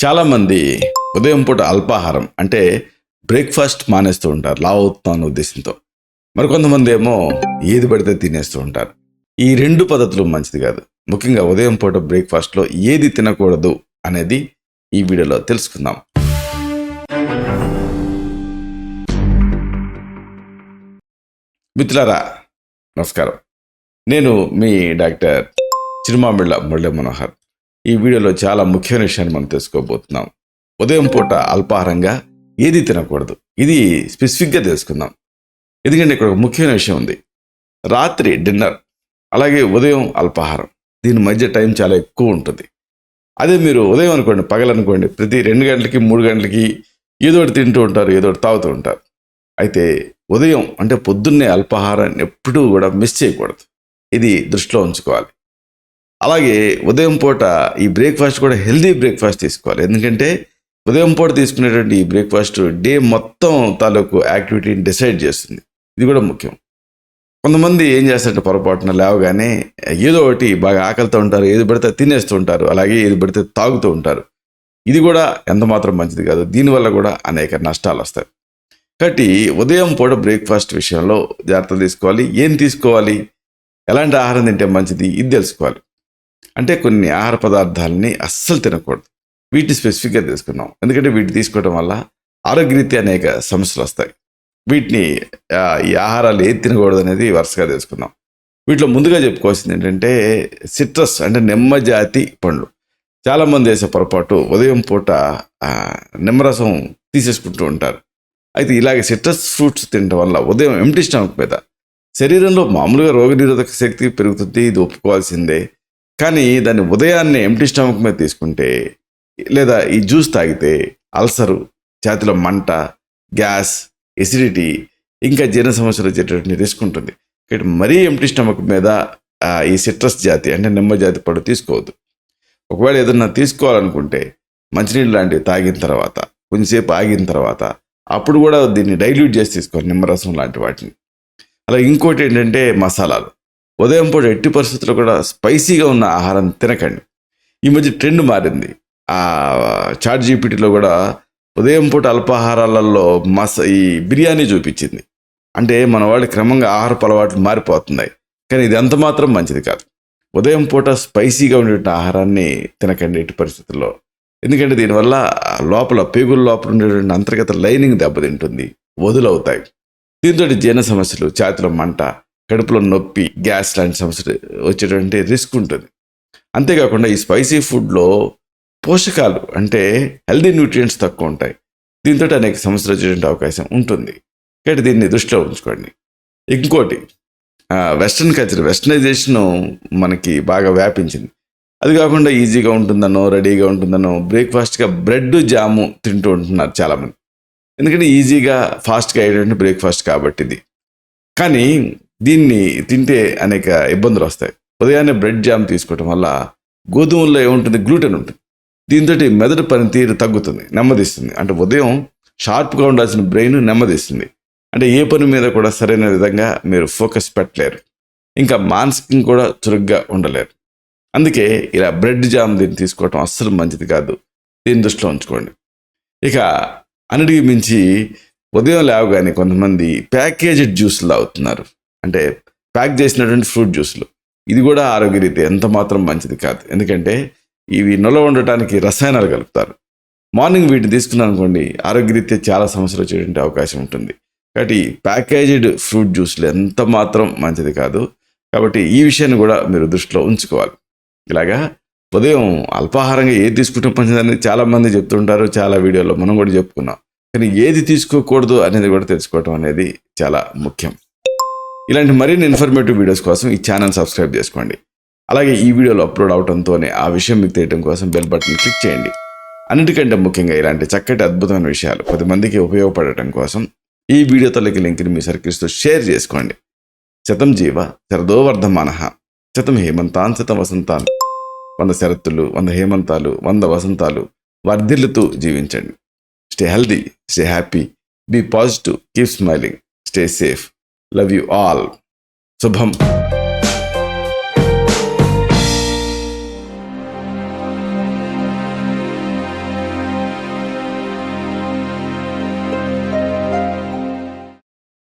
చాలామంది ఉదయం పూట అల్పాహారం అంటే బ్రేక్ఫాస్ట్ మానేస్తూ ఉంటారు లావు అవుతున్నాం అనే ఉద్దేశంతో. మరికొంతమంది ఏమో ఏది పడితే తినేస్తూ ఉంటారు. ఈ రెండు పద్ధతులు మంచిది కాదు. ముఖ్యంగా ఉదయం పూట బ్రేక్ఫాస్ట్లో ఏది తినకూడదు అనేది ఈ వీడియోలో తెలుసుకుందాం. మిత్రులారా నమస్కారం. నేను మీ డాక్టర్ చిరుమామిళ్ళ మురళీ మనోహర్. ఈ వీడియోలో చాలా ముఖ్యమైన విషయాన్ని మనం తెలుసుకోబోతున్నాం. ఉదయం పూట అల్పాహారంగా ఏది తినకూడదు, ఇది స్పెసిఫిక్గా తెలుసుకుందాం. ఎందుకంటే ఇక్కడ ఒక ముఖ్యమైన విషయం ఉంది. రాత్రి డిన్నర్ అలాగే ఉదయం అల్పాహారం, దీని మధ్య టైం చాలా ఎక్కువ ఉంటుంది. అదే మీరు ఉదయం అనుకోండి, పగలనుకోండి, ప్రతి 2 గంటలకి 3 గంటలకి ఏదో ఒకటి తింటూ ఉంటారు, ఏదో ఒకటి తాగుతూ ఉంటారు. అయితే ఉదయం అంటే పొద్దున్నే అల్పాహారాన్ని ఎప్పుడూ కూడా మిస్ చేయకూడదు, ఇది దృష్టిలో ఉంచుకోవాలి. అలాగే ఉదయం పూట ఈ బ్రేక్ఫాస్ట్ కూడా హెల్దీ బ్రేక్ఫాస్ట్ తీసుకోవాలి. ఎందుకంటే ఉదయం పూట తీసుకునేటువంటి ఈ బ్రేక్ఫాస్ట్ డే మొత్తం తాలూకు యాక్టివిటీని డిసైడ్ చేస్తుంది, ఇది కూడా ముఖ్యం. కొంతమంది ఏం చేస్తారంటే పొరపాటున లేవగానే ఏదో ఒకటి బాగా ఆకలితో ఉంటారు, ఏది పడితే తినేస్తూ ఉంటారు, అలాగే ఏది పడితే తాగుతూ ఉంటారు. ఇది కూడా ఎంత మాత్రం మంచిది కాదు, దీనివల్ల కూడా అనేక నష్టాలు వస్తాయి. కాబట్టి ఉదయం పూట బ్రేక్ఫాస్ట్ విషయంలో జాగ్రత్తలు తీసుకోవాలి. ఏం తీసుకోవాలి, ఎలాంటి ఆహారం తింటే మంచిది, ఇది తెలుసుకోవాలి. అంటే కొన్ని ఆహార పదార్థాలని అస్సలు తినకూడదు, వీటిని స్పెసిఫిక్గా తీసుకున్నాం. ఎందుకంటే వీటిని తీసుకోవడం వల్ల ఆరోగ్యరీత్యా అనేక సమస్యలు వస్తాయి. వీటిని ఈ ఆహారాలు ఏది తినకూడదు అనేది వరుసగా తెలుసుకుందాం. వీటిలో ముందుగా చెప్పుకోవాల్సింది ఏంటంటే సిట్రస్ అంటే నిమ్మ జాతి పండ్లు. చాలామంది వేసే పొరపాటు ఉదయం పూట నిమ్మరసం తీసేసుకుంటూ ఉంటారు. అయితే ఇలాగే సిట్రస్ ఫ్రూట్స్ తినడం వల్ల ఉదయం ఎంప్టీ స్టమక్ మీద శరీరంలో మామూలుగా రోగనిరోధక శక్తి పెరుగుతుంది, ఇది ఒప్పుకోవాల్సిందే. కానీ దాన్ని ఉదయాన్నే ఎంప్టీ స్టమక్ మీద తీసుకుంటే లేదా ఈ జ్యూస్ తాగితే అల్సరు, ఛాతీలో మంట, గ్యాస్, ఎసిడిటీ, ఇంకా జీర్ణ సమస్యలు వచ్చేటటువంటి రిస్క్ ఉంటుంది. కాబట్టి మరీ ఎంప్టీ స్టమక్ మీద ఈ సిట్రస్ జాతి అంటే నిమ్మ జాతి పళ్ళు తీసుకోవద్దు. ఒకవేళ ఏదన్నా తీసుకోవాలనుకుంటే మంచినీళ్ళు లాంటివి తాగిన తర్వాత కొంచెంసేపు ఆగిన తర్వాత అప్పుడు కూడా దీన్ని డైల్యూట్ చేసి తీసుకోవాలి, నిమ్మరసం లాంటి వాటిని. అలా ఇంకోటి ఏంటంటే మసాలాలు. ఉదయం పూట ఎట్టి పరిస్థితుల్లో కూడా స్పైసీగా ఉన్న ఆహారం తినకండి. ఈ మధ్య ట్రెండ్ మారింది. చాట్ జీపీటీలో కూడా ఉదయం పూట అల్పాహారాలలో ఈ బిర్యానీ చూపించింది. అంటే మన వాళ్ళు క్రమంగా ఆహారపు అలవాట్లు మారిపోతున్నాయి. కానీ ఇది ఎంత మాత్రం మంచిది కాదు. ఉదయం పూట స్పైసీగా ఉండేటువంటి ఆహారాన్ని తినకండి ఎట్టి పరిస్థితుల్లో. ఎందుకంటే దీనివల్ల లోపల పేగుల లోపల ఉండేటువంటి అంతర్గత లైనింగ్ దెబ్బతింటుంది, వదులవుతాయి. దీంతో జీర్ణ సమస్యలు, ఛాతీలో మంట, కడుపులో నొప్పి, గ్యాస్ లాంటి సమస్యలు వచ్చేటువంటి రిస్క్ ఉంటుంది. అంతేకాకుండా ఈ స్పైసీ ఫుడ్లో పోషకాలు అంటే హెల్దీ న్యూట్రియంట్స్ తక్కువ ఉంటాయి. దీంతో అనేక సమస్యలు వచ్చేటువంటి అవకాశం ఉంటుంది. కాబట్టి దీన్ని దృష్టిలో ఉంచుకోండి. ఇంకోటి వెస్ట్రన్ కల్చర్, వెస్టర్నైజేషన్ మనకి బాగా వ్యాపించింది. అది కాకుండా ఈజీగా ఉంటుందనో రెడీగా ఉంటుందనో బ్రేక్ఫాస్ట్గా బ్రెడ్ జాము తింటూ ఉంటున్నారు చాలామంది. ఎందుకంటే ఈజీగా ఫాస్ట్గా అయ్యేటువంటి బ్రేక్ఫాస్ట్ కాబట్టి ఇది. కానీ దీన్ని తింటే అనేక ఇబ్బందులు వస్తాయి. ఉదయాన్నే బ్రెడ్ జామ్ తీసుకోవటం వల్ల గోధుమల్లో ఏముంటుంది, గ్లూటెన్ ఉంటుంది. దీంతో మెదడు పనితీరు తగ్గుతుంది, నెమ్మదిస్తుంది. అంటే ఉదయం షార్ప్గా ఉండాల్సిన బ్రెయిన్ నెమ్మదిస్తుంది. అంటే ఏ పని మీద కూడా సరైన విధంగా మీరు ఫోకస్ పెట్టలేరు, ఇంకా మానసికంగా కూడా చురుగ్గా ఉండలేరు. అందుకే ఇలా బ్రెడ్ జామ్ దీన్ని తీసుకోవటం అస్సలు మంచిది కాదు, దీన్ని దృష్టిలో ఉంచుకోండి. ఇక అన్నిటికీ మించి ఉదయం లేవగానే కొంతమంది ప్యాకేజ్డ్ జ్యూస్లు తాగుతున్నారు, అంటే ప్యాక్ చేసినటువంటి ఫ్రూట్ జ్యూస్లు. ఇది కూడా ఆరోగ్యరీత్యా ఎంత మాత్రం మంచిది కాదు. ఎందుకంటే ఇవి నిల్వ ఉండటానికి రసాయనాలు కలుపుతారు. మార్నింగ్ వీటిని తీసుకున్నాం అనుకోండి, ఆరోగ్యరీత్యా చాలా సమస్యలు వచ్చేటువంటి అవకాశం ఉంటుంది. కాబట్టి ప్యాకేజ్డ్ ఫ్రూట్ జ్యూస్లు ఎంత మాత్రం మంచిది కాదు. కాబట్టి ఈ విషయాన్ని కూడా మీరు దృష్టిలో ఉంచుకోవాలి. ఇలాగా ఉదయం అల్పాహారంగా ఏది తీసుకుంటే మంచిదని చాలామంది చెప్తుంటారు, చాలా వీడియోలో మనం కూడా చెప్పుకున్నాం. కానీ ఏది తీసుకోకూడదు అనేది కూడా తెలుసుకోవడం అనేది చాలా ముఖ్యం. ఇలాంటి మరిన్ని ఇన్ఫర్మేటివ్ వీడియోస్ కోసం ఈ ఛానల్ సబ్స్క్రైబ్ చేసుకోండి. అలాగే ఈ వీడియోలో అప్లోడ్ అవడంతోనే ఆ విషయం మీకు తెలియడం కోసం బెల్ బటన్ క్లిక్ చేయండి. అన్నిటికంటే ముఖ్యంగా ఇలాంటి చక్కటి అద్భుతమైన విషయాలు 10 మందికి ఉపయోగపడటం కోసం ఈ వీడియో తల్లికి లింక్ని మీ సర్కిల్స్తో షేర్ చేసుకోండి. శతం జీవ శరదో వర్ధమానః, శతం హేమంతాన్ శతం వసంతాన్. 100 శరత్తులు, 100 హేమంతాలు, 100 వసంతాలు వర్ధిల్లుతూ జీవించండి. Stay healthy, stay happy, be positive, keep smiling, stay safe. Love you all. శుభం.